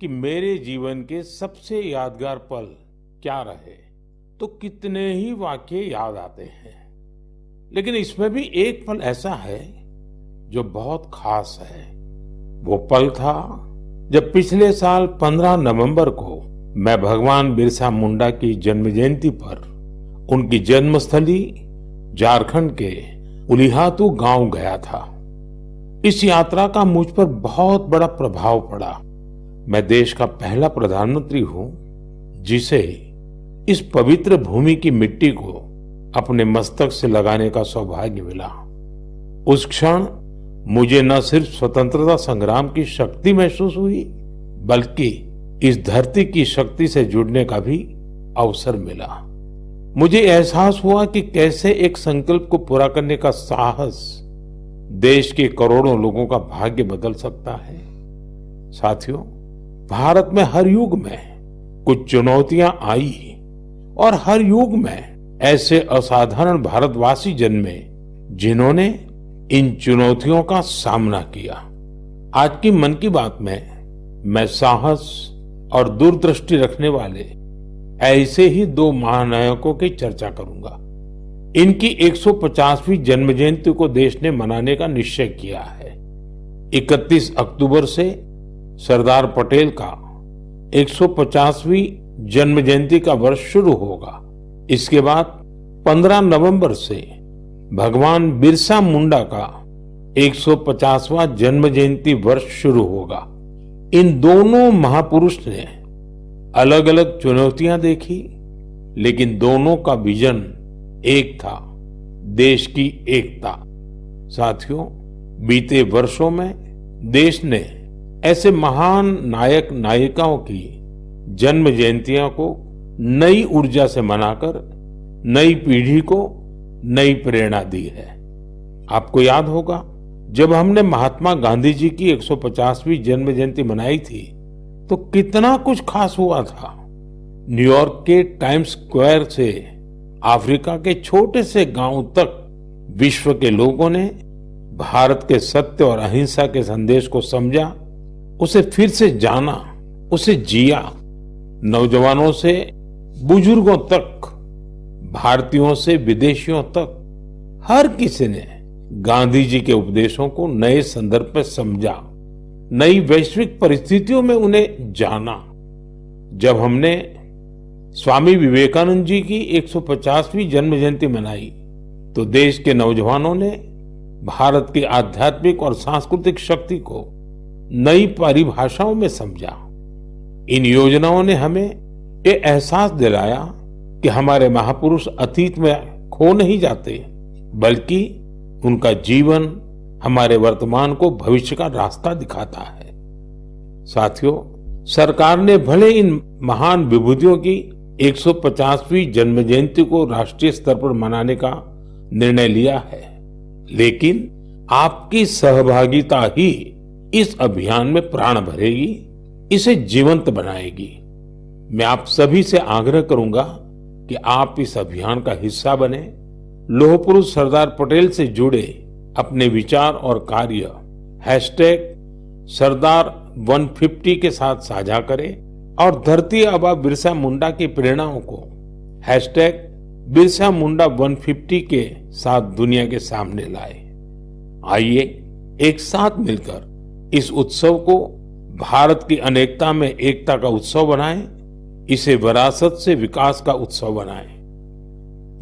कि मेरे जीवन के सबसे यादगार पल क्या रहे, तो कितने ही वाक्य याद आते हैं। लेकिन इसमें भी एक पल ऐसा है जो बहुत खास है। वो पल था जब पिछले साल 15 नवंबर को मैं भगवान बिरसा मुंडा की जन्म जयंती पर उनकी जन्मस्थली झारखंड के उलिहातू गांव गया था। इस यात्रा का मुझ पर बहुत बड़ा प्रभाव पड़ा। मैं देश का पहला प्रधानमंत्री हूं जिसे इस पवित्र भूमि की मिट्टी को अपने मस्तक से लगाने का सौभाग्य मिला। उस क्षण मुझे न सिर्फ स्वतंत्रता संग्राम की शक्ति महसूस हुई, बल्कि इस धरती की शक्ति से जुड़ने का भी अवसर मिला। मुझे एहसास हुआ कि कैसे एक संकल्प को पूरा करने का साहस देश के करोड़ों लोगों का भाग्य बदल सकता है। साथियों, भारत में हर युग में कुछ चुनौतियां आई और हर युग में ऐसे असाधारण भारतवासी जन्मे जिन्होंने इन चुनौतियों का सामना किया। आज की मन की बात में मैं साहस और दूरदृष्टि रखने वाले ऐसे ही दो महानायकों की चर्चा करूंगा। इनकी 150वीं जन्म जयंती को देश ने मनाने का निश्चय किया है। 31 अक्टूबर से सरदार पटेल का 150वीं जन्म जयंती का वर्ष शुरू होगा। इसके बाद 15 नवंबर से भगवान बिरसा मुंडा का 150वां जन्म जयंती वर्ष शुरू होगा। इन दोनों महापुरुष ने अलग अलग चुनौतियां देखी, लेकिन दोनों का विजन एक था, देश की एकता। साथियों, बीते वर्षों में देश ने ऐसे महान नायक नायिकाओं की जन्म जयंतियों को नई ऊर्जा से मनाकर नई पीढ़ी को नई प्रेरणा दी है। आपको याद होगा, जब हमने महात्मा गांधी जी की 150वीं जन्म जयंती मनाई थी तो कितना कुछ खास हुआ था। न्यूयॉर्क के टाइम्स स्क्वायर से अफ्रीका के छोटे से गांव तक विश्व के लोगों ने भारत के सत्य और अहिंसा के संदेश को समझा, उसे फिर से जाना, उसे जिया। नौजवानों से बुजुर्गों तक, भारतीयों से विदेशियों तक, हर किसी ने गांधी जी के उपदेशों को नए संदर्भ में समझा, नई वैश्विक परिस्थितियों में उन्हें जाना। जब हमने स्वामी विवेकानंद जी की 150वीं जन्म जयंती मनाई तो देश के नौजवानों ने भारत की आध्यात्मिक और सांस्कृतिक शक्ति को नई परिभाषाओं में समझा। इन योजनाओं ने हमें ये एहसास दिलाया कि हमारे महापुरुष अतीत में खो नहीं जाते, बल्कि उनका जीवन हमारे वर्तमान को भविष्य का रास्ता दिखाता है। साथियों, सरकार ने भले इन महान विभूतियों की 150वीं जन्म जयंती को राष्ट्रीय स्तर पर मनाने का निर्णय लिया है, लेकिन आपकी सहभागिता ही इस अभियान में प्राण भरेगी, इसे जीवंत बनाएगी। मैं आप सभी से आग्रह करूंगा कि आप इस अभियान का हिस्सा बने। लौह पुरुष सरदार पटेल से जुड़े अपने विचार और कार्य #सरदार150 के साथ साझा करें और धरती आबा बिरसा मुंडा की प्रेरणाओं को बिरसा मुंडा 150 के साथ दुनिया के सामने लाए। आइए एक साथ मिलकर इस उत्सव को भारत की अनेकता में एकता का उत्सव बनाएं, इसे विरासत से विकास का उत्सव बनाएं।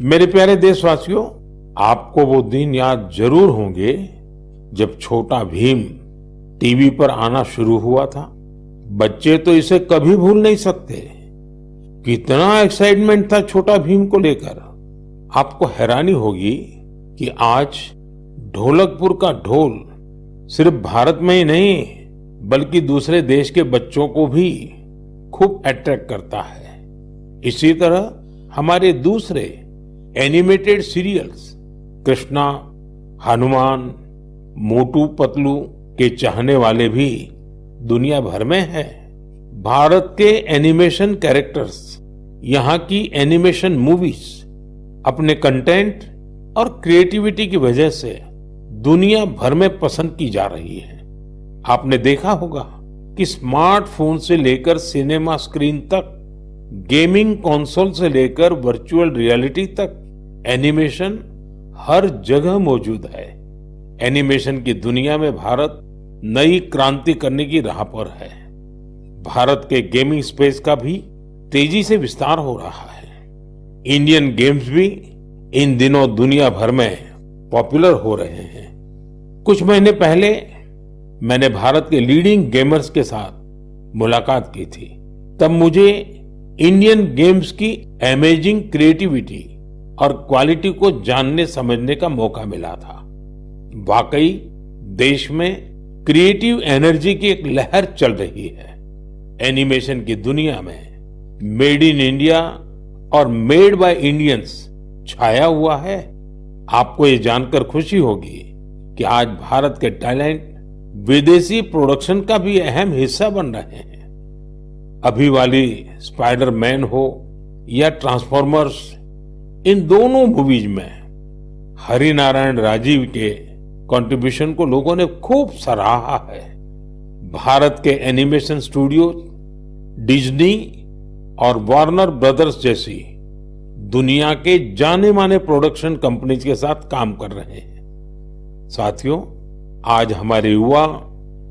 मेरे प्यारे देशवासियों, आपको वो दिन याद जरूर होंगे जब छोटा भीम टीवी पर आना शुरू हुआ था। बच्चे तो इसे कभी भूल नहीं सकते। कितना एक्साइटमेंट था छोटा भीम को लेकर। आपको हैरानी होगी कि आज ढोलकपुर का ढोल सिर्फ भारत में ही नहीं, बल्कि दूसरे देश के बच्चों को भी खूब अट्रैक्ट करता है। इसी तरह हमारे दूसरे एनिमेटेड सीरियल्स कृष्णा, हनुमान, मोटू पतलू के चाहने वाले भी दुनिया भर में हैं। भारत के एनिमेशन कैरेक्टर्स, यहाँ की एनिमेशन मूवीज अपने कंटेंट और क्रिएटिविटी की वजह से दुनिया भर में पसंद की जा रही है। आपने देखा होगा कि स्मार्टफोन से लेकर सिनेमा स्क्रीन तक, गेमिंग कंसोल से लेकर वर्चुअल रियलिटी तक, एनिमेशन हर जगह मौजूद है। एनिमेशन की दुनिया में भारत नई क्रांति करने की राह पर है। भारत के गेमिंग स्पेस का भी तेजी से विस्तार हो रहा है। इंडियन गेम्स भी इन दिनों दुनिया भर में पॉपुलर हो रहे हैं। कुछ महीने पहले मैंने भारत के लीडिंग गेमर्स के साथ मुलाकात की थी। तब मुझे इंडियन गेम्स की अमेजिंग क्रिएटिविटी और क्वालिटी को जानने समझने का मौका मिला था। वाकई देश में क्रिएटिव एनर्जी की एक लहर चल रही है। एनिमेशन की दुनिया में मेड इन इंडिया और मेड बाय इंडियंस छाया हुआ है। आपको ये जानकर खुशी होगी कि आज भारत के टैलेंट विदेशी प्रोडक्शन का भी अहम हिस्सा बन रहे हैं। अभी वाली स्पाइडरमैन हो या ट्रांसफॉर्मर्स, इन दोनों मूवीज में हरिनारायण राजीव के कंट्रीब्यूशन को लोगों ने खूब सराहा है। भारत के एनिमेशन स्टूडियो डिज्नी और वार्नर ब्रदर्स जैसी दुनिया के जाने माने प्रोडक्शन कंपनीज के साथ काम कर रहे हैं। साथियों, आज हमारे युवा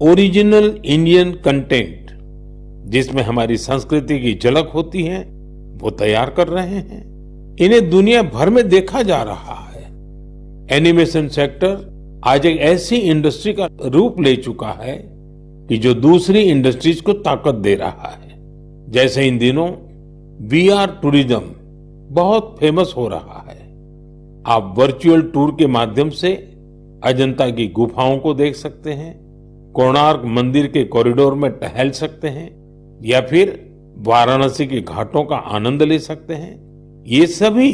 ओरिजिनल इंडियन कंटेंट, जिसमें हमारी संस्कृति की झलक होती है, वो तैयार कर रहे हैं। इन्हें दुनिया भर में देखा जा रहा है। एनिमेशन सेक्टर आज एक ऐसी इंडस्ट्री का रूप ले चुका है कि जो दूसरी इंडस्ट्रीज को ताकत दे रहा है। जैसे इन दिनों वीआर टूरिज्म बहुत फेमस हो रहा है। आप वर्चुअल टूर के माध्यम से अजंता की गुफाओं को देख सकते हैं, कोणार्क मंदिर के कॉरिडोर में टहल सकते हैं या फिर वाराणसी के घाटों का आनंद ले सकते हैं। ये सभी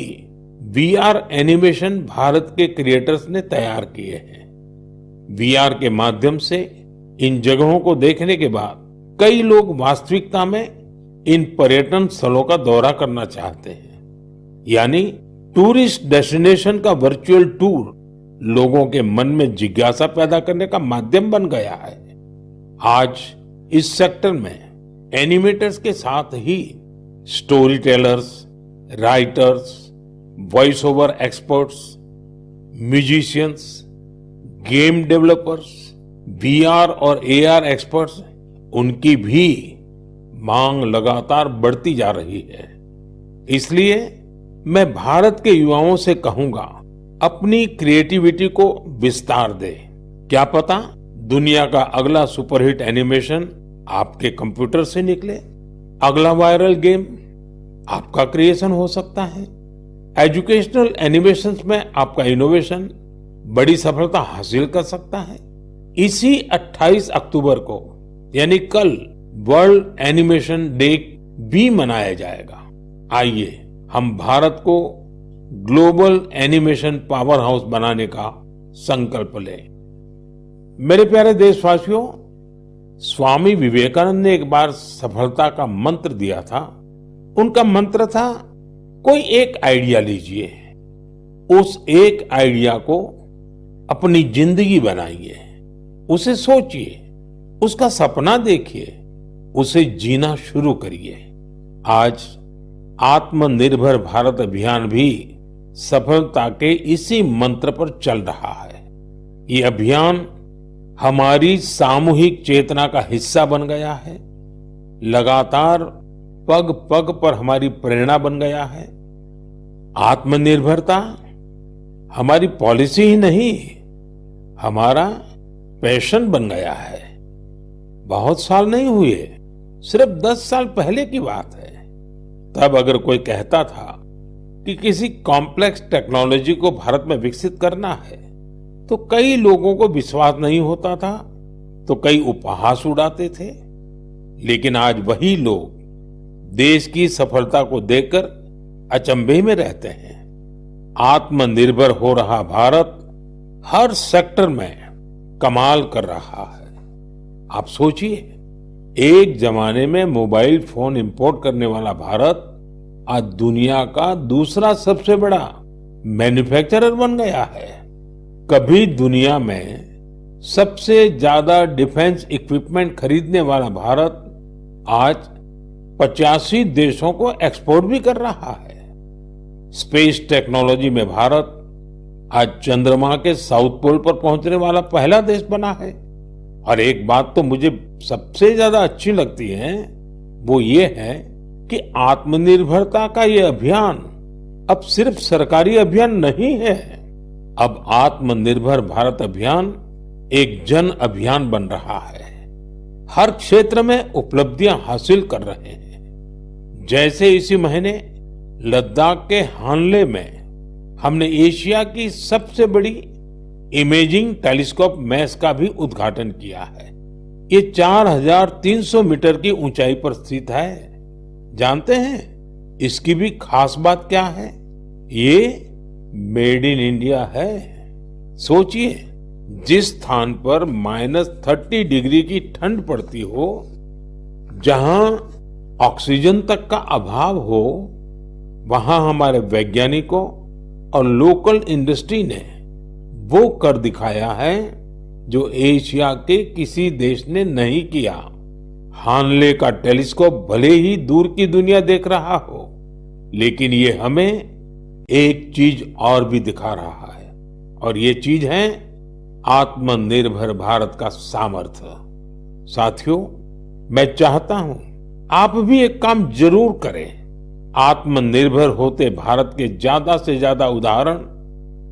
वीआर एनिमेशन भारत के क्रिएटर्स ने तैयार किए हैं। वीआर के माध्यम से इन जगहों को देखने के बाद कई लोग वास्तविकता में इन पर्यटन स्थलों का दौरा करना चाहते हैं। यानी टूरिस्ट डेस्टिनेशन का वर्चुअल टूर लोगों के मन में जिज्ञासा पैदा करने का माध्यम बन गया है। आज इस सेक्टर में एनिमेटर्स के साथ ही storytellers, writers, voice over experts, musicians, game developers, VR और एआर एक्सपर्ट्स, उनकी भी मांग लगातार बढ़ती जा रही है। इसलिए मैं भारत के युवाओं से कहूंगा, अपनी क्रिएटिविटी को विस्तार दे। क्या पता दुनिया का अगला सुपरहिट एनिमेशन आपके कंप्यूटर से निकले। अगला वायरल गेम आपका क्रिएशन हो सकता है। एजुकेशनल एनिमेशंस में आपका इनोवेशन बड़ी सफलता हासिल कर सकता है। इसी 28 अक्टूबर को यानी कल वर्ल्ड एनिमेशन डे भी मनाया जाएगा। आइए हम भारत को ग्लोबल एनिमेशन पावर हाउस बनाने का संकल्प लें। मेरे प्यारे देशवासियों, स्वामी विवेकानंद ने एक बार सफलता का मंत्र दिया था। उनका मंत्र था, कोई एक आइडिया लीजिए, उस एक आइडिया को अपनी जिंदगी बनाइए, उसे सोचिए, उसका सपना देखिए, उसे जीना शुरू करिए। आज आत्मनिर्भर भारत अभियान भी सफलता के इसी मंत्र पर चल रहा है। ये अभियान हमारी सामूहिक चेतना का हिस्सा बन गया है, लगातार पग पग पर हमारी प्रेरणा बन गया है। आत्मनिर्भरता हमारी पॉलिसी ही नहीं, हमारा पैशन बन गया है। बहुत साल नहीं हुए, सिर्फ 10 साल पहले की बात है। तब अगर कोई कहता था कि किसी कॉम्प्लेक्स टेक्नोलॉजी को भारत में विकसित करना है, तो कई लोगों को विश्वास नहीं होता था, तो कई उपहास उड़ाते थे। लेकिन आज वही लोग देश की सफलता को देखकर अचंभे में रहते हैं। आत्मनिर्भर हो रहा भारत हर सेक्टर में कमाल कर रहा है। आप सोचिए, एक जमाने में मोबाइल फोन इंपोर्ट करने वाला भारत आज दुनिया का दूसरा सबसे बड़ा मैन्युफैक्चरर बन गया है। कभी दुनिया में सबसे ज्यादा डिफेंस इक्विपमेंट खरीदने वाला भारत आज 85 देशों को एक्सपोर्ट भी कर रहा है। स्पेस टेक्नोलॉजी में भारत आज चंद्रमा के साउथ पोल पर पहुंचने वाला पहला देश बना है। और एक बात तो मुझे सबसे ज्यादा अच्छी लगती है, वो ये है कि आत्मनिर्भरता का ये अभियान अब सिर्फ सरकारी अभियान नहीं है। अब आत्मनिर्भर भारत अभियान एक जन अभियान बन रहा है। हर क्षेत्र में उपलब्धियां हासिल कर रहे हैं। जैसे इसी महीने लद्दाख के हानले में हमने एशिया की सबसे बड़ी इमेजिंग टेलीस्कोप मैस का भी उद्घाटन किया है। ये 4300 मीटर की ऊंचाई पर स्थित है। जानते हैं इसकी भी खास बात क्या है? ये मेड इन इंडिया है। सोचिए, जिस स्थान पर -30 डिग्री की ठंड पड़ती हो, जहां ऑक्सीजन तक का अभाव हो, वहां हमारे वैज्ञानिकों और लोकल इंडस्ट्री ने वो कर दिखाया है जो एशिया के किसी देश ने नहीं किया। हानले का टेलीस्कोप भले ही दूर की दुनिया देख रहा हो, लेकिन ये हमें एक चीज और भी दिखा रहा है, और ये चीज है आत्मनिर्भर भारत का सामर्थ्य। साथियों, मैं चाहता हूं आप भी एक काम जरूर करें। आत्मनिर्भर होते भारत के ज्यादा से ज्यादा उदाहरण,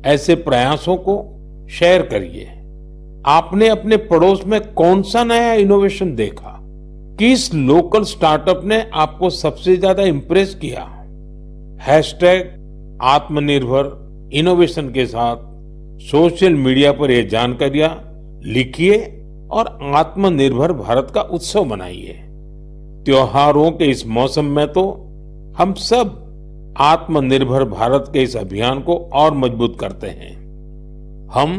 ऐसे प्रयासों को शेयर करिए। आपने अपने पड़ोस में कौन सा नया इनोवेशन देखा? किस लोकल स्टार्टअप ने आपको सबसे ज्यादा इंप्रेस किया? #आत्मनिर्भर इनोवेशन के साथ सोशल मीडिया पर यह जानकारियां लिखिए और आत्मनिर्भर भारत का उत्सव मनाइए। त्योहारों के इस मौसम में तो हम सब आत्मनिर्भर भारत के इस अभियान को और मजबूत करते हैं। हम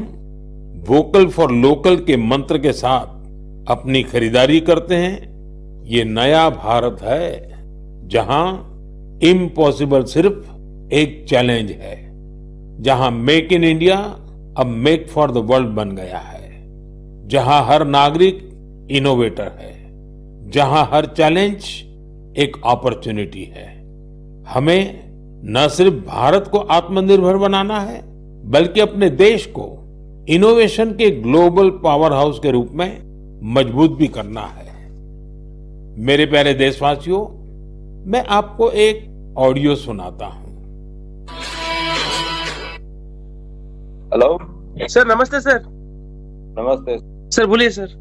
वोकल फॉर लोकल के मंत्र के साथ अपनी खरीदारी करते हैं। ये नया भारत है जहां इम्पॉसिबल सिर्फ एक चैलेंज है, जहां मेक इन इंडिया अब मेक फॉर द वर्ल्ड बन गया है, जहां हर नागरिक इनोवेटर है, जहां हर चैलेंज एक अपॉर्चुनिटी है। हमें न सिर्फ भारत को आत्मनिर्भर बनाना है, बल्कि अपने देश को इनोवेशन के ग्लोबल पावर हाउस के रूप में मजबूत भी करना है। मेरे प्यारे देशवासियों, मैं आपको एक ऑडियो सुनाता हूं। हेलो सर, नमस्ते सर। नमस्ते सर बोलिए सर।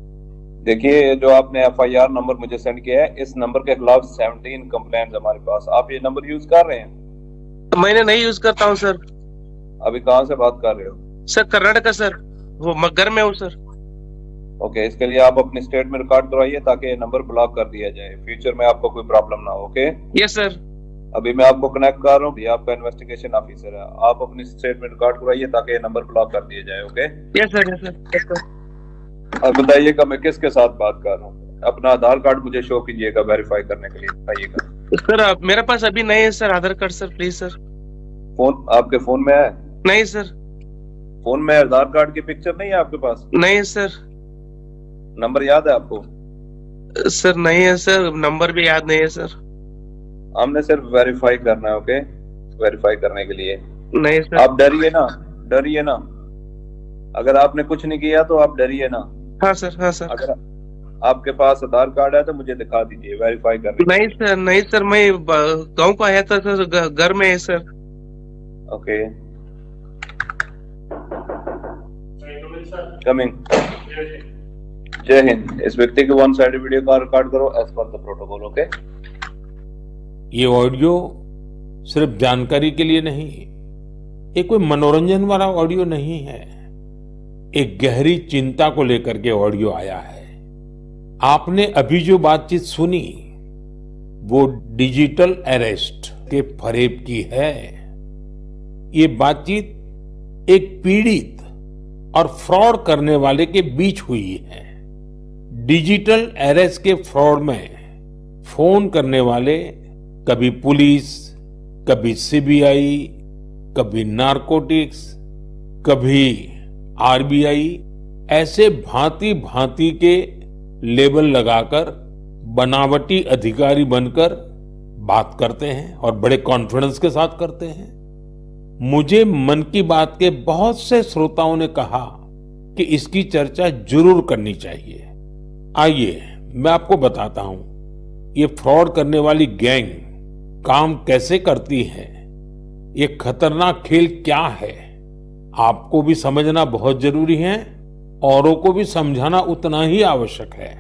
देखिए, जो आपने FIR नंबर मुझे सेंड किया है, इस नंबर के खिलाफ 17 कंप्लेंट्स हमारे पास। आप ये नंबर यूज कर रहे हैं? मैंने नहीं यूज करता हूँ सर। अभी कहाँ से बात कर रहे हो? सर कर्नाटका सर, वो घर में हूँ सर। ओके, इसके लिए आप अपनी स्टेट में रिकॉर्ड करवाइए ताकि ये नंबर ब्लॉक कर दिया जाए, फ्यूचर में आपको कोई प्रॉब्लम ना हो। ओके? Yes sir. अभी मैं आपको कनेक्ट कर रहा हूँ, ये आपका इन्वेस्टिगेशन ऑफिसर है। आप अपनी स्टेट में रिकॉर्ड करवाइए ताकि ये नंबर ब्लॉक कर दिया जाए। Okay? Yes sir, yes sir, yes sir. अब बताइएगा मैं किसके साथ बात कर रहा हूँ। अपना आधार कार्ड मुझे शो कीजिएगा वेरीफाई करने के लिए, बताइएगा। सर मेरे पास अभी नहीं है sir Aadhaar card sir, please sir. Phone आपके फोन में है? नहीं सर। फोन में आधार कार्ड की पिक्चर नहीं है आपके पास? नहीं है सर। नंबर याद है आपको? सर नहीं है सर, नंबर भी याद नहीं है सर। हमने सिर्फ वेरीफाई करना है। ओके? वेरीफाई करने के लिए नहीं सर। आप डरिए ना, डरिए ना। अगर आपने कुछ नहीं किया तो आप डरिए ना। हाँ सर, हाँ सर। अगर आपके पास आधार कार्ड है तो मुझे दिखा दीजिए वेरीफाई करने। नहीं सर, नहीं सर, मैं गांव को आया था सर, घर में है सर। Okay, coming. जय हिंद। इस व्यक्ति के वन साइड वीडियो का रिकॉर्ड करो as per the protocol. Okay? ये ऑडियो सिर्फ जानकारी के लिए नहीं, ये कोई मनोरंजन वाला ऑडियो नहीं है। एक गहरी चिंता को लेकर के ऑडियो आया है। आपने अभी जो बातचीत सुनी वो डिजिटल अरेस्ट के फरेब की है। ये बातचीत एक पीड़ित और फ्रॉड करने वाले के बीच हुई है। डिजिटल अरेस्ट के फ्रॉड में फोन करने वाले कभी पुलिस, कभी CBI, कभी नारकोटिक्स, कभी RBI, ऐसे भांति भांति के लेबल लगाकर बनावटी अधिकारी बनकर बात करते हैं और बड़े कॉन्फिडेंस के साथ करते हैं। मुझे मन की बात के बहुत से श्रोताओं ने कहा कि इसकी चर्चा जरूर करनी चाहिए। आइए मैं आपको बताता हूं ये फ्रॉड करने वाली गैंग काम कैसे करती है, ये खतरनाक खेल क्या है। आपको भी समझना बहुत जरूरी है, औरों को भी समझाना उतना ही आवश्यक है।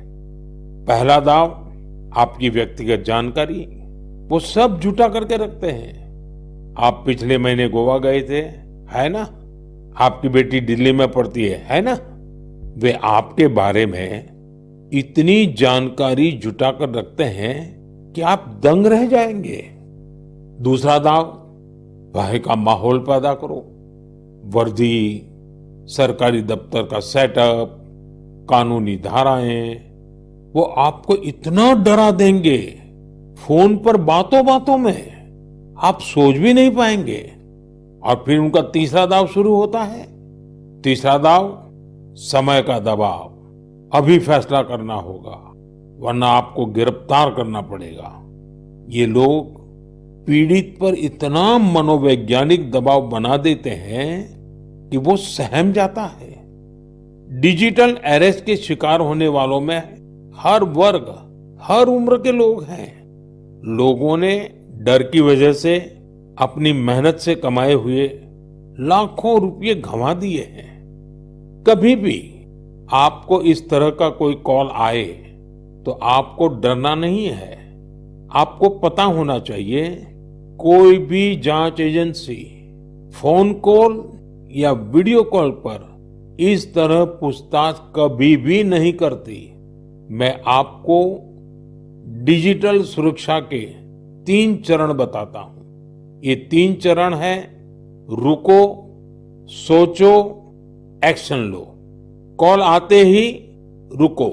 पहला दाव आपकी व्यक्तिगत जानकारी, वो सब जुटा करके रखते हैं। आप पिछले महीने गोवा गए थे, है ना? आपकी बेटी दिल्ली में पढ़ती है ना? वे आपके बारे में इतनी जानकारी जुटा कर रखते हैं कि आप दंग रह जाएंगे। दूसरा दाव, वहां का माहौल पैदा करो। वर्दी, सरकारी दफ्तर का सेटअप, कानूनी धाराएं, वो आपको इतना डरा देंगे फोन पर बातों बातों में आप सोच भी नहीं पाएंगे। और फिर उनका तीसरा दाव शुरू होता है। तीसरा दाव, समय का दबाव। अभी फैसला करना होगा वरना आपको गिरफ्तार करना पड़ेगा। ये लोग पीड़ित पर इतना मनोवैज्ञानिक दबाव बना देते हैं कि वो सहम जाता है। डिजिटल अरेस्ट के शिकार होने वालों में हर वर्ग, हर उम्र के लोग हैं। लोगों ने डर की वजह से अपनी मेहनत से कमाए हुए लाखों रुपए गंवा दिए हैं। कभी भी आपको इस तरह का कोई कॉल आए तो आपको डरना नहीं है। आपको पता होना चाहिए कोई भी जांच एजेंसी फोन कॉल या वीडियो कॉल पर इस तरह पूछताछ कभी भी नहीं करती। मैं आपको डिजिटल सुरक्षा के 3 चरण बताता हूं। ये 3 चरण है: रुको, सोचो, एक्शन लो। कॉल आते ही रुको,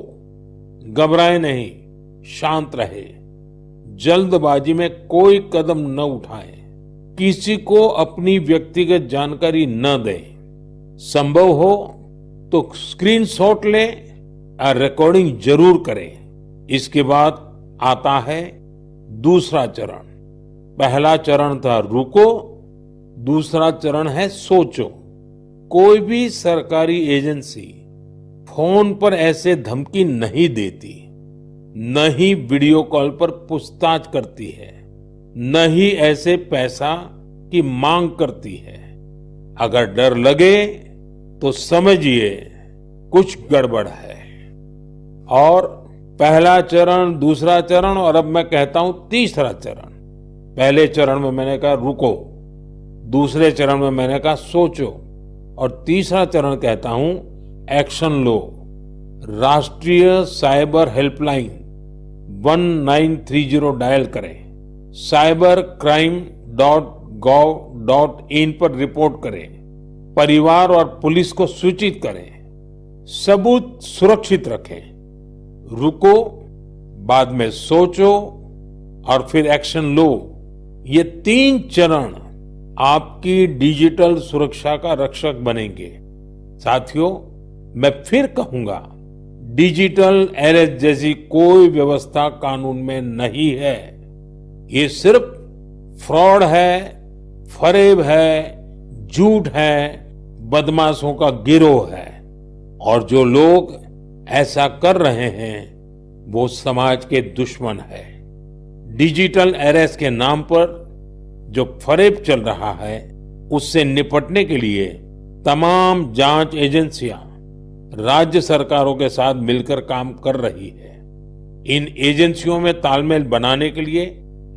घबराए नहीं, शांत रहे, जल्दबाजी में कोई कदम न उठाएं, किसी को अपनी व्यक्तिगत जानकारी न दें। संभव हो तो स्क्रीनशॉट लें और रिकॉर्डिंग जरूर करें। इसके बाद आता है दूसरा चरण। पहला चरण था रुको, दूसरा चरण है सोचो। कोई भी सरकारी एजेंसी फोन पर ऐसे धमकी नहीं देती, न ही वीडियो कॉल पर पूछताछ करती है, न ही ऐसे पैसा की मांग करती है। अगर डर लगे तो समझिए कुछ गड़बड़ है। और पहला चरण, दूसरा चरण और अब मैं कहता हूं तीसरा चरण। पहले चरण में मैंने कहा रुको, दूसरे चरण में मैंने कहा सोचो और तीसरा चरण कहता हूं एक्शन लो। राष्ट्रीय साइबर हेल्पलाइन 1930 डायल करें। cybercrime.gov.in पर रिपोर्ट करें। परिवार और पुलिस को सूचित करें। सबूत सुरक्षित रखें। रुको, बाद में सोचो और फिर एक्शन लो। ये 3 चरण आपकी डिजिटल सुरक्षा का रक्षक बनेंगे। साथियों, मैं फिर कहूंगा, डिजिटल अरेस्ट जैसी कोई व्यवस्था कानून में नहीं है। ये सिर्फ फ्रॉड है, फरेब है, झूठ है, बदमाशों का गिरोह है। और जो लोग ऐसा कर रहे हैं वो समाज के दुश्मन है। डिजिटल अरेस्ट के नाम पर जो फरेब चल रहा है उससे निपटने के लिए तमाम जांच एजेंसियां राज्य सरकारों के साथ मिलकर काम कर रही है। इन एजेंसियों में तालमेल बनाने के लिए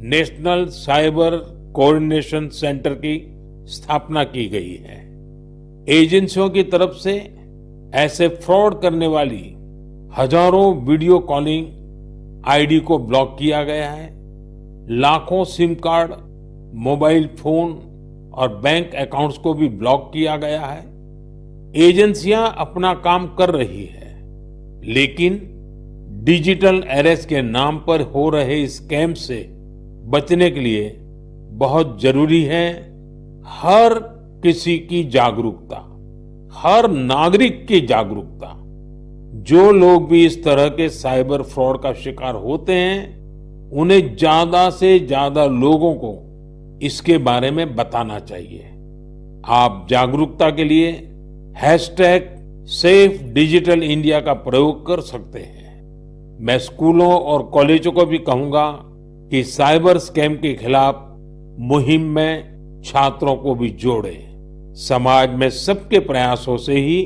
नेशनल साइबर कोऑर्डिनेशन सेंटर की स्थापना की गई है। एजेंसियों की तरफ से ऐसे फ्रॉड करने वाली हजारों वीडियो कॉलिंग आईडी को ब्लॉक किया गया है। लाखों सिम कार्ड, मोबाइल फोन और बैंक अकाउंट्स को भी ब्लॉक किया गया है। एजेंसियां अपना काम कर रही है, लेकिन डिजिटल अरेस्ट के नाम पर हो रहे स्कैम से बचने के लिए बहुत जरूरी है हर किसी की जागरूकता, हर नागरिक की जागरूकता। जो लोग भी इस तरह के साइबर फ्रॉड का शिकार होते हैं, उन्हें ज्यादा से ज्यादा लोगों को इसके बारे में बताना चाहिए। आप जागरूकता के लिए हैशटैग सेफ डिजिटल इंडिया का प्रयोग कर सकते हैं। मैं स्कूलों और कॉलेजों को भी कहूंगा कि साइबर स्कैम के खिलाफ मुहिम में छात्रों को भी जोड़ें। समाज में सबके प्रयासों से ही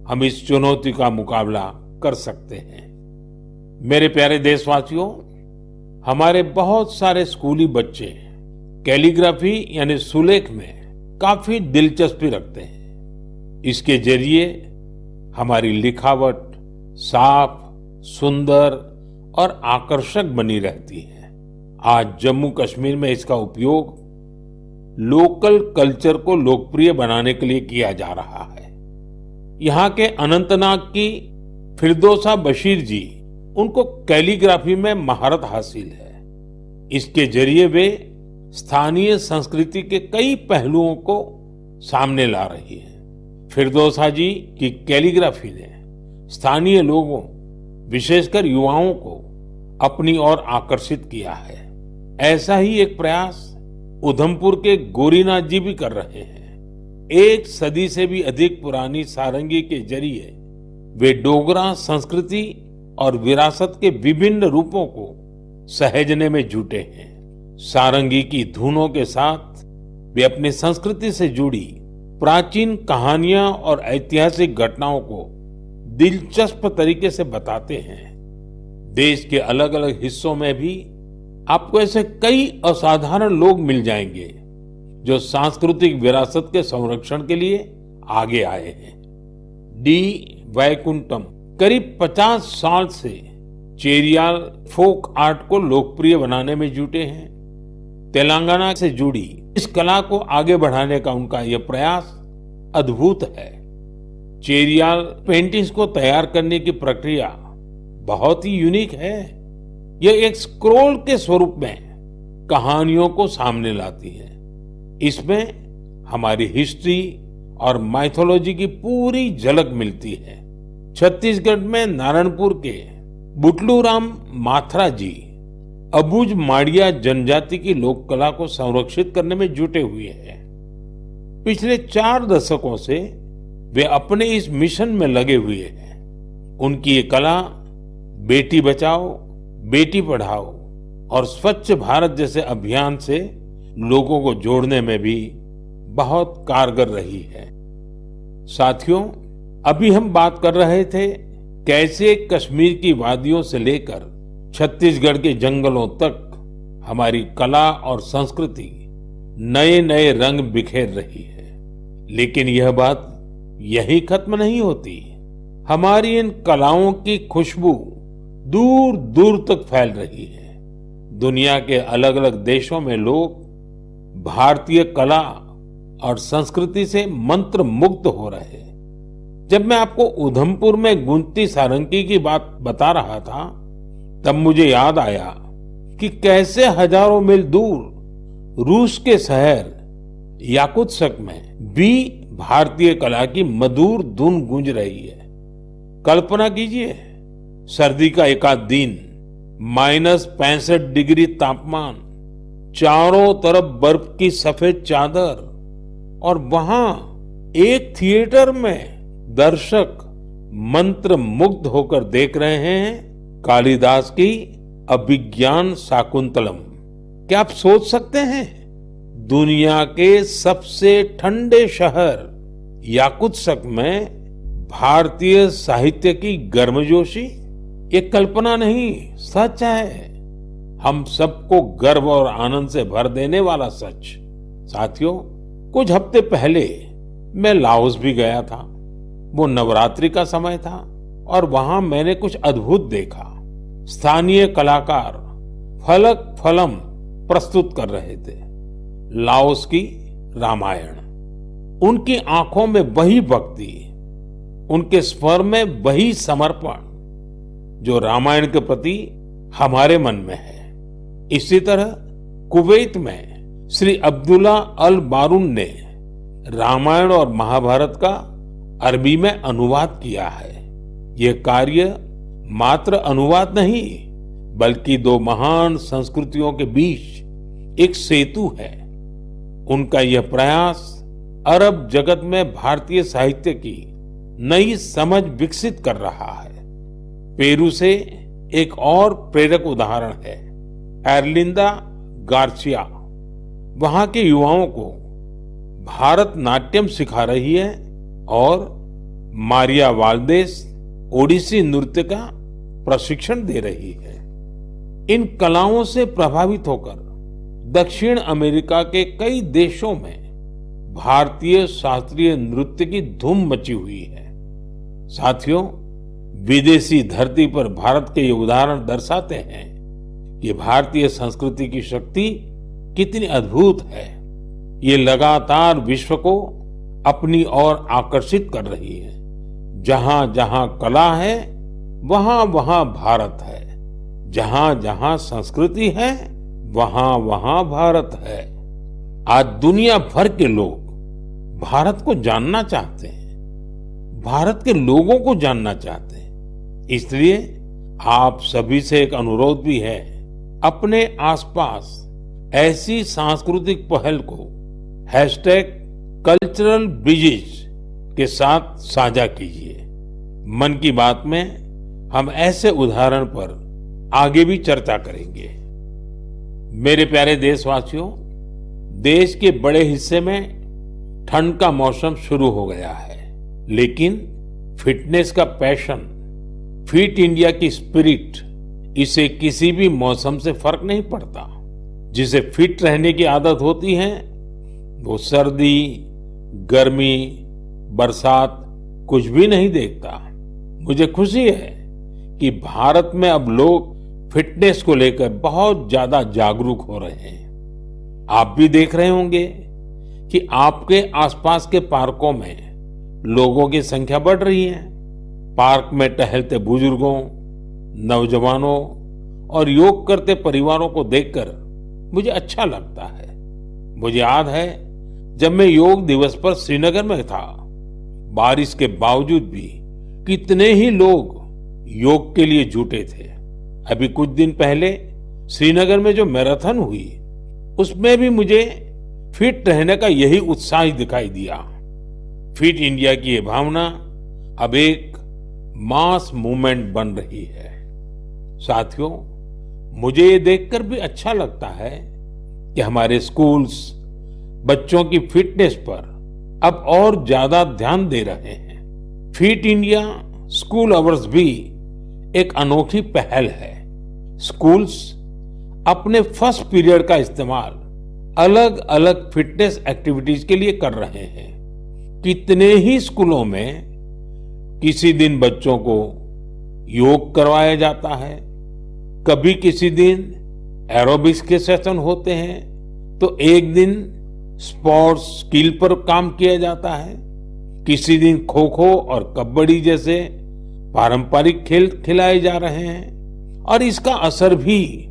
हम इस चुनौती का मुकाबला कर सकते हैं। मेरे प्यारे देशवासियों, हमारे बहुत सारे स्कूली बच्चे कैलीग्राफी यानी सुलेख में काफी दिलचस्पी रखते हैं। इसके जरिए हमारी लिखावट साफ, सुंदर और आकर्षक बनी रहती है। आज जम्मू कश्मीर में इसका उपयोग लोकल कल्चर को लोकप्रिय बनाने के लिए किया जा रहा है। यहाँ के अनंतनाग की फिरदौसा बशीर जी, उनको कैलीग्राफी में महारत हासिल है। इसके जरिए वे स्थानीय संस्कृति के कई पहलुओं को सामने ला रही है। फिरदौसा जी की कैलीग्राफी ने स्थानीय लोगों, विशेषकर युवाओं को अपनी ओर आकर्षित किया है। ऐसा ही एक प्रयास उधमपुर के गोरीनाथ जी भी कर रहे हैं। एक सदी से भी अधिक पुरानी सारंगी के जरिए वे डोगरा संस्कृति और विरासत के विभिन्न रूपों को सहेजने में जुटे हैं। सारंगी की धुनों के साथ वे अपनी संस्कृति से जुड़ी प्राचीन कहानियां और ऐतिहासिक घटनाओं को दिलचस्प तरीके से बताते हैं। देश के अलग अलग हिस्सों में भी आपको ऐसे कई असाधारण लोग मिल जाएंगे जो सांस्कृतिक विरासत के संरक्षण के लिए आगे आए हैं। डी वैकुंठम करीब 50 साल से चेरियाल फोक आर्ट को लोकप्रिय बनाने में जुटे हैं। तेलंगाना से जुड़ी इस कला को आगे बढ़ाने का उनका यह प्रयास अद्भुत है। चेरियाल पेंटिंग्स को तैयार करने की प्रक्रिया बहुत ही यूनिक है। यह एक स्क्रोल के स्वरूप में कहानियों को सामने लाती है। इसमें हमारी हिस्ट्री और माइथोलॉजी की पूरी झलक मिलती है। छत्तीसगढ़ में नारायणपुर के बुटलू राम माथरा जी अबुझ माड़िया जनजाति की लोक कला को संरक्षित करने में जुटे हुए हैं। पिछले 4 दशकों से वे अपने इस मिशन में लगे हुए हैं। उनकी ये कला बेटी बचाओ, बेटी पढ़ाओ और स्वच्छ भारत जैसे अभियान से लोगों को जोड़ने में भी बहुत कारगर रही है। साथियों, अभी हम बात कर रहे थे कैसे कश्मीर की वादियों से लेकर छत्तीसगढ़ के जंगलों तक हमारी कला और संस्कृति नए नए रंग बिखेर रही है। लेकिन यह बात यही खत्म नहीं होती। हमारी इन कलाओं की खुशबू दूर दूर तक फैल रही है। दुनिया के अलग अलग देशों में लोग भारतीय कला और संस्कृति से मंत्र मुग्ध हो रहे हैं। जब मैं आपको उधमपुर में गूंजती सारंगी की बात बता रहा था, तब मुझे याद आया कि कैसे हजारों मील दूर रूस के शहर याकुत्स्क में भी भारतीय कला की मधुर धुन गूंज रही है। कल्पना कीजिए, सर्दी का एक आध दिन, -65 डिग्री तापमान, चारों तरफ बर्फ की सफेद चादर और वहां एक थिएटर में दर्शक मंत्र मुग्ध होकर देख रहे हैं कालिदास की अभिज्ञान शाकुंतलम। क्या आप सोच सकते हैं, दुनिया के सबसे ठंडे शहर याकुत्स्क में भारतीय साहित्य की गर्मजोशी? ये कल्पना नहीं, सच है। हम सबको गर्व और आनंद से भर देने वाला सच। साथियों, कुछ हफ्ते पहले मैं लाओस भी गया था। वो नवरात्रि का समय था और वहां मैंने कुछ अद्भुत देखा। स्थानीय कलाकार फलक फलम प्रस्तुत कर रहे थे, लाओस की रामायण। उनकी आंखों में वही भक्ति, उनके स्वर में वही समर्पण जो रामायण के प्रति हमारे मन में है। इसी तरह कुवैत में श्री अब्दुल्ला अल बारून ने रामायण और महाभारत का अरबी में अनुवाद किया है। ये कार्य मात्र अनुवाद नहीं, बल्कि दो महान संस्कृतियों के बीच एक सेतु है। उनका यह प्रयास अरब जगत में भारतीय साहित्य की नई समझ विकसित कर रहा है। पेरू से एक और प्रेरक उदाहरण है एर्लिंदा गार्सिया। वहां के युवाओं को भारतनाट्यम सिखा रही है और मारिया वाल्देस ओडिसी नृत्य का प्रशिक्षण दे रही है। इन कलाओं से प्रभावित होकर दक्षिण अमेरिका के कई देशों में भारतीय शास्त्रीय नृत्य की धूम मची हुई है। साथियों, विदेशी धरती पर भारत के ये उदाहरण दर्शाते हैं कि भारतीय संस्कृति की शक्ति कितनी अद्भुत है। ये लगातार विश्व को अपनी ओर आकर्षित कर रही है। जहां जहां कला है, वहां वहां भारत है। जहां जहां संस्कृति है, वहां वहां भारत है। आज दुनिया भर के लोग भारत को जानना चाहते हैं, भारत के लोगों को जानना चाहते हैं। इसलिए आप सभी से एक अनुरोध भी है, अपने आसपास ऐसी सांस्कृतिक पहल को #कल्चरल ब्रिजेस के साथ साझा कीजिए। मन की बात में हम ऐसे उदाहरण पर आगे भी चर्चा करेंगे। मेरे प्यारे देशवासियों, देश के बड़े हिस्से में ठंड का मौसम शुरू हो गया है, लेकिन फिटनेस का पैशन, फिट इंडिया की स्पिरिट, इसे किसी भी मौसम से फर्क नहीं पड़ता। जिसे फिट रहने की आदत होती है, वो सर्दी, गर्मी, बरसात कुछ भी नहीं देखता। मुझे खुशी है कि भारत में अब लोग फिटनेस को लेकर बहुत ज्यादा जागरूक हो रहे हैं। आप भी देख रहे होंगे कि आपके आसपास के पार्कों में लोगों की संख्या बढ़ रही है। पार्क में टहलते बुजुर्गों, नौजवानों और योग करते परिवारों को देखकर मुझे अच्छा लगता है। मुझे याद है जब मैं योग दिवस पर श्रीनगर में था, बारिश के बावजूद भी कितने ही लोग योग के लिए जुटे थे। अभी कुछ दिन पहले श्रीनगर में जो मैराथन हुई, उसमें भी मुझे फिट रहने का यही उत्साह दिखाई दिया। फिट इंडिया की ये भावना अब एक मास मूवमेंट बन रही है। साथियों, मुझे ये देखकर भी अच्छा लगता है कि हमारे स्कूल्स बच्चों की फिटनेस पर अब और ज्यादा ध्यान दे रहे हैं। फिट इंडिया स्कूल आवर्स भी एक अनोखी पहल है। स्कूल्स अपने फर्स्ट पीरियड का इस्तेमाल अलग अलग फिटनेस एक्टिविटीज के लिए कर रहे हैं। कितने ही स्कूलों में किसी दिन बच्चों को योग करवाया जाता है, कभी किसी दिन एरोबिक्स के सेशन होते हैं, तो एक दिन स्पोर्ट्स स्किल पर काम किया जाता है। किसी दिन खो खो और कबड्डी जैसे पारंपरिक खेल खिलाए जा रहे हैं और इसका असर भी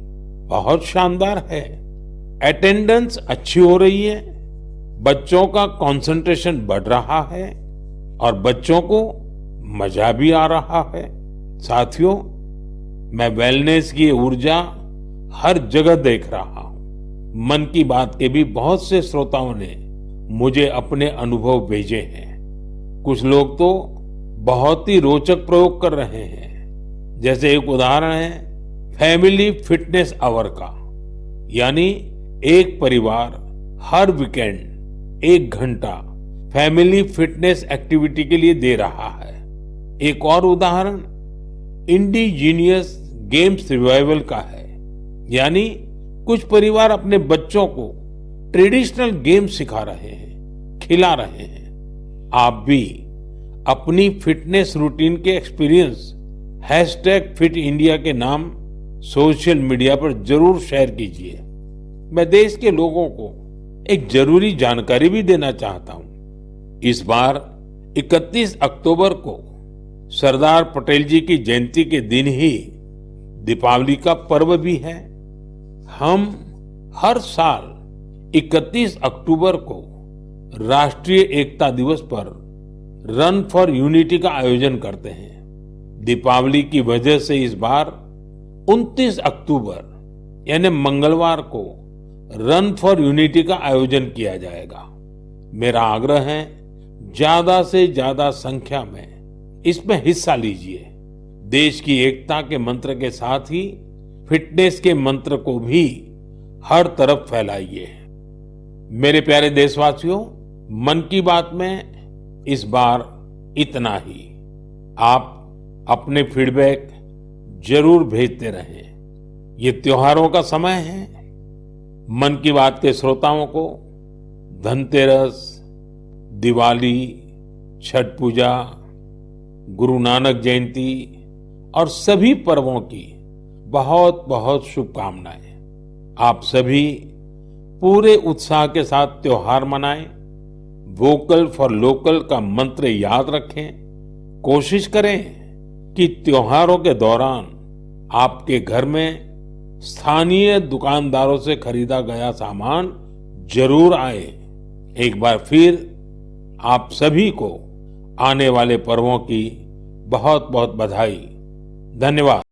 बहुत शानदार है। अटेंडेंस अच्छी हो रही है, बच्चों का कंसंट्रेशन बढ़ रहा है और बच्चों को मजा भी आ रहा है। साथियों, मैं वेलनेस की ऊर्जा हर जगह देख रहा हूं। मन की बात के भी बहुत से श्रोताओं ने मुझे अपने अनुभव भेजे हैं। कुछ लोग तो बहुत ही रोचक प्रयोग कर रहे हैं। जैसे एक उदाहरण है फैमिली फिटनेस आवर का, यानी एक परिवार हर वीकेंड 1 घंटा फैमिली फिटनेस एक्टिविटी के लिए दे रहा है। एक और उदाहरण इंडिजीनियस गेम्स रिवाइवल का है, यानी कुछ परिवार अपने बच्चों को ट्रेडिशनल गेम सिखा रहे हैं, खिला रहे हैं। आप भी अपनी फिटनेस रूटीन के एक्सपीरियंस #फिट इंडिया के नाम सोशल मीडिया पर जरूर शेयर कीजिए। मैं देश के लोगों को एक जरूरी जानकारी भी देना चाहता हूं। इस बार 31 अक्टूबर को सरदार पटेल जी की जयंती के दिन ही दीपावली का पर्व भी है। हम हर साल 31 अक्टूबर को राष्ट्रीय एकता दिवस पर रन फॉर यूनिटी का आयोजन करते हैं। दीपावली की वजह से इस बार 29 अक्टूबर यानी मंगलवार को रन फॉर यूनिटी का आयोजन किया जाएगा। मेरा आग्रह है ज्यादा से ज्यादा संख्या में इसमें हिस्सा लीजिए। देश की एकता के मंत्र के साथ ही फिटनेस के मंत्र को भी हर तरफ फैलाइए। मेरे प्यारे देशवासियों, मन की बात में इस बार इतना ही। आप अपने फीडबैक जरूर भेजते रहें। ये त्योहारों का समय है। मन की बात के श्रोताओं को धनतेरस, दिवाली, छठ पूजा, गुरु नानक जयंती और सभी पर्वों की बहुत बहुत शुभकामनाएं। आप सभी पूरे उत्साह के साथ त्योहार मनाएं। वोकल फॉर लोकल का मंत्र याद रखें। कोशिश करें कि त्योहारों के दौरान आपके घर में स्थानीय दुकानदारों से खरीदा गया सामान जरूर आए। एक बार फिर आप सभी को आने वाले पर्वों की बहुत बहुत बधाई। धन्यवाद।